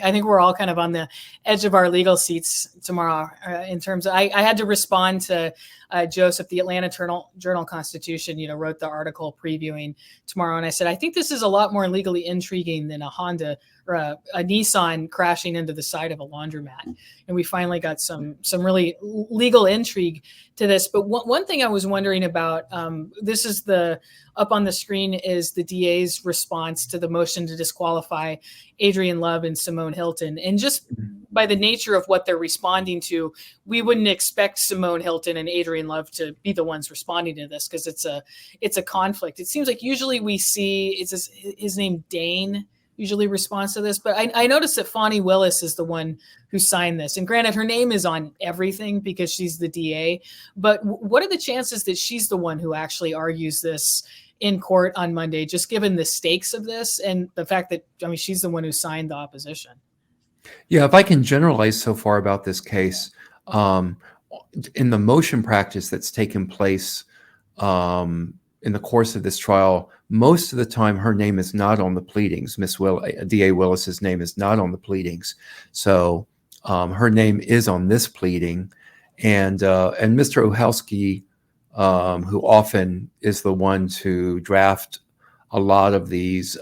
I think we're all kind of on the edge of our legal seats tomorrow in terms of, I had to respond to Joseph, the Atlanta Journal-Constitution, wrote the article previewing tomorrow. And I said, I think this is a lot more legally intriguing than a Honda or a Nissan crashing into the side of a laundromat. And we finally got some really legal intrigue to this. But one thing I was wondering about, this is up on the screen is the DA's response to the motion to disqualify Adriane Love and SImone Hylton. And just by the nature of what they're responding to, we wouldn't expect SImone Hylton and Adriane Love to be the ones responding to this because it's a conflict. It seems like usually we see, his name Dane usually responds to this, but I noticed that Fani Willis is the one who signed this. And granted, her name is on everything because she's the DA, but what are the chances that she's the one who actually argues this in court on Monday, just given the stakes of this and the fact that, she's the one who signed the opposition? Yeah, if I can generalize so far about this case, in the motion practice that's taken place in the course of this trial, most of the time her name is not on the pleadings. DA Willis's name is not on the pleadings. So her name is on this pleading. And Mr. Ohalski, who often is the one to draft a lot of these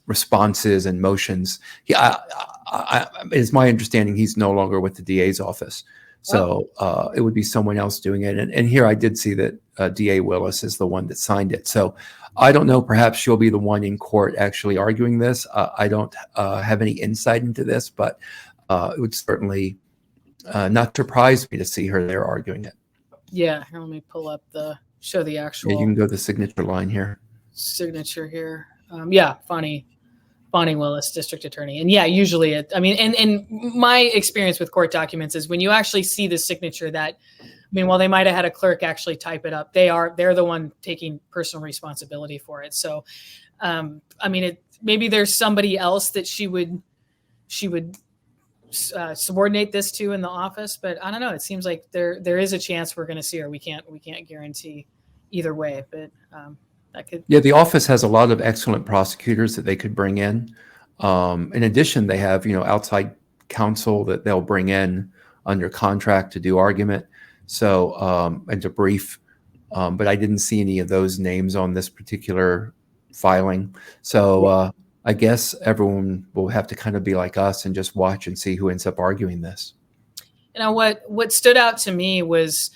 responses and motions, it's my understanding he's no longer with the DA's office. So it would be someone else doing it. And here I did see that DA Willis is the one that signed it. So I don't know, perhaps she'll be the one in court actually arguing this. I don't have any insight into this, but it would certainly not surprise me to see her there arguing it. Yeah, here, let me pull up show the actual. Yeah, you can go to the signature line here. Signature here. Fani Willis, district attorney. And yeah, usually and my experience with court documents is when you actually see the signature while they might've had a clerk actually type it up, they're the one taking personal responsibility for it. So, maybe there's somebody else that she would subordinate this to in the office, but I don't know. It seems like there is a chance we're going to see her. We can't guarantee either way, but yeah, the office has a lot of excellent prosecutors that they could bring in. In addition, they have outside counsel that they'll bring in under contract to do argument, so and to brief. But I didn't see any of those names on this particular filing. So I guess everyone will have to kind of be like us and just watch and see who ends up arguing this. What stood out to me was.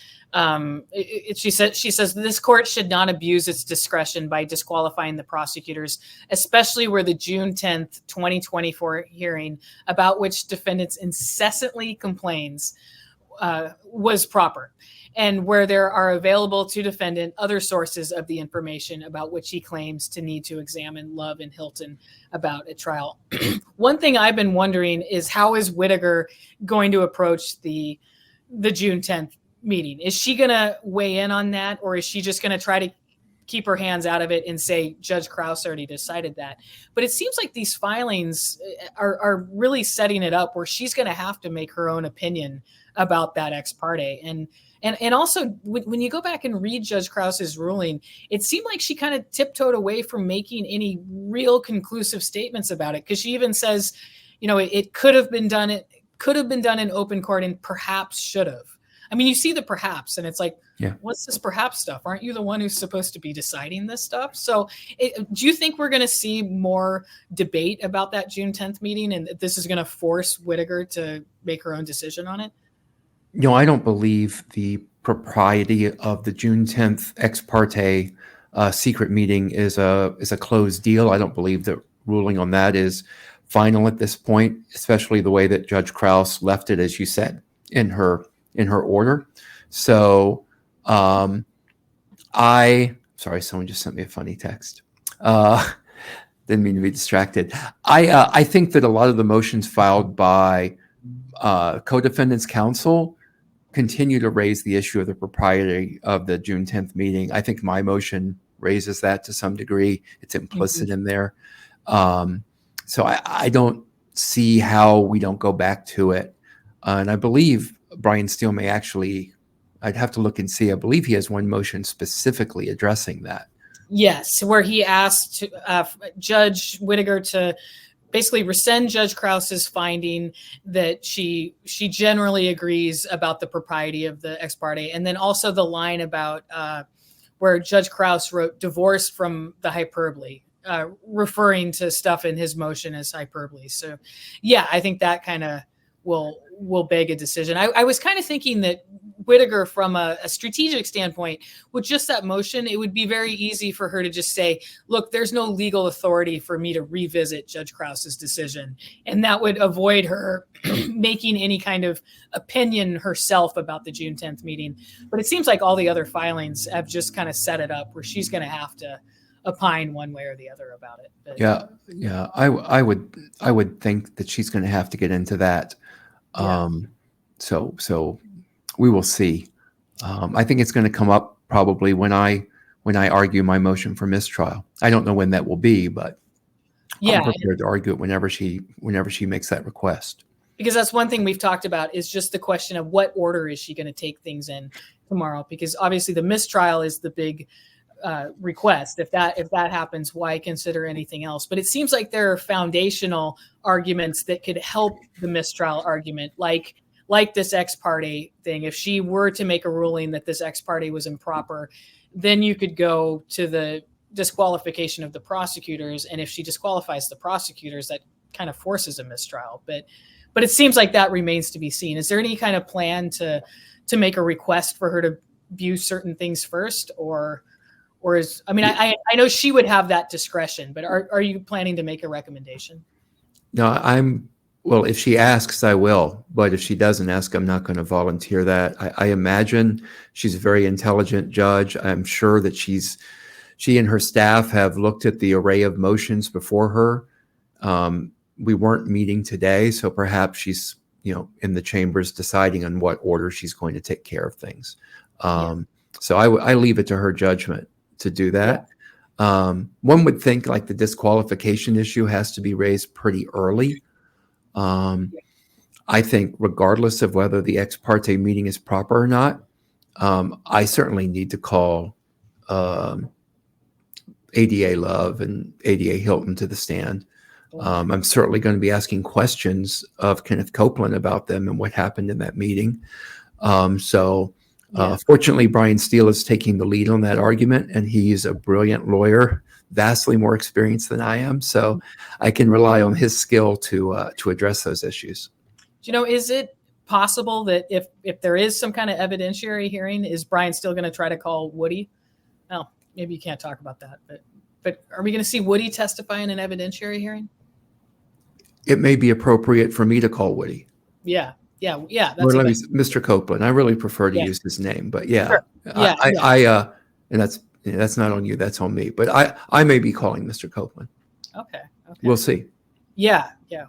She says this court should not abuse its discretion by disqualifying the prosecutors, especially where the June 10th, 2024 hearing about which defendants incessantly complains was proper, and where there are available to defendant other sources of the information about which he claims to need to examine Love and Hylton about at trial. One thing I've been wondering is how is Whitaker going to approach the June 10th meeting? Is she going to weigh in on that, or is she just going to try to keep her hands out of it and say Judge Krause already decided that? But it seems like these filings are really setting it up where she's going to have to make her own opinion about that ex parte. And also when you go back and read Judge Krause's ruling, it seemed like she kind of tiptoed away from making any real conclusive statements about it, because she even says, it could have been done. It could have been done in open court and perhaps should have. You see the perhaps, and it's like, What's this perhaps stuff? Aren't you the one who's supposed to be deciding this stuff? So do you think we're going to see more debate about that June 10th meeting, and this is going to force Whitaker to make her own decision on it? I don't believe the propriety of the June 10th ex parte secret meeting is a closed deal. I don't believe the ruling on that is final at this point, especially the way that Judge Krause left it, as you said, in her order. So sorry, someone just sent me a funny text. Didn't mean to be distracted. I think that a lot of the motions filed by co-defendants counsel continue to raise the issue of the propriety of the June 10th meeting. I think my motion raises that to some degree. It's implicit in there. So I don't see how we don't go back to it. And I believe Brian Steele may actually, I'd have to look and see, I believe he has one motion specifically addressing that. Yes, where he asked Judge Whitaker to basically rescind Judge Krause's finding that she generally agrees about the propriety of the ex parte, and then also the line about where Judge Krause wrote "divorced from the hyperbole," referring to stuff in his motion as hyperbole. So, yeah, I think that kind of will beg a decision. I was kind of thinking that Whitaker, from a strategic standpoint, with just that motion, it would be very easy for her to just say, look, there's no legal authority for me to revisit Judge Krause's decision. And that would avoid her making any kind of opinion herself about the June 10th meeting. But it seems like all the other filings have just kind of set it up where she's going to have to opine one way or the other about it. But, yeah. I would think that she's going to have to get into that. So we will see. I think it's going to come up probably when I argue my motion for mistrial. I don't know when that will be, but I'm prepared to argue it whenever she makes that request. Because that's one thing we've talked about, is just the question of what order is she going to take things in tomorrow? Because obviously the mistrial is the big request. If that happens, why consider anything else? But it seems like there are foundational arguments that could help the mistrial argument, like this ex parte thing. If she were to make a ruling that this ex parte was improper, then you could go to the disqualification of the prosecutors. And if she disqualifies the prosecutors, that kind of forces a mistrial. But it seems like that remains to be seen. Is there any kind of plan to make a request for her to view certain things first, or is, I mean, I know she would have that discretion, but are you planning to make a recommendation? No, well, if she asks, I will. But if she doesn't ask, I'm not going to volunteer that. I imagine she's a very intelligent judge. I'm sure that she and her staff have looked at the array of motions before her. We weren't meeting today, so perhaps she's, in the chambers deciding on what order she's going to take care of things. So I leave it to her judgment to do that. One would think like the disqualification issue has to be raised pretty early. I think regardless of whether the ex parte meeting is proper or not, I certainly need to call ADA Love and ADA Hylton to the stand. I'm certainly going to be asking questions of Kenneth Copeland about them and what happened in that meeting. Fortunately, Brian Steele is taking the lead on that argument, and he's a brilliant lawyer, vastly more experienced than I am. So I can rely on his skill to address those issues. Is it possible that if there is some kind of evidentiary hearing, is Brian still going to try to call Woody? Well, maybe you can't talk about that, but are we going to see Woody testify in an evidentiary hearing? It may be appropriate for me to call Woody. Yeah. That's Mr. Copeland. I really prefer to use his name, but Sure. And that's not on you. That's on me. But I may be calling Mr. Copeland. Okay. We'll see. Yeah.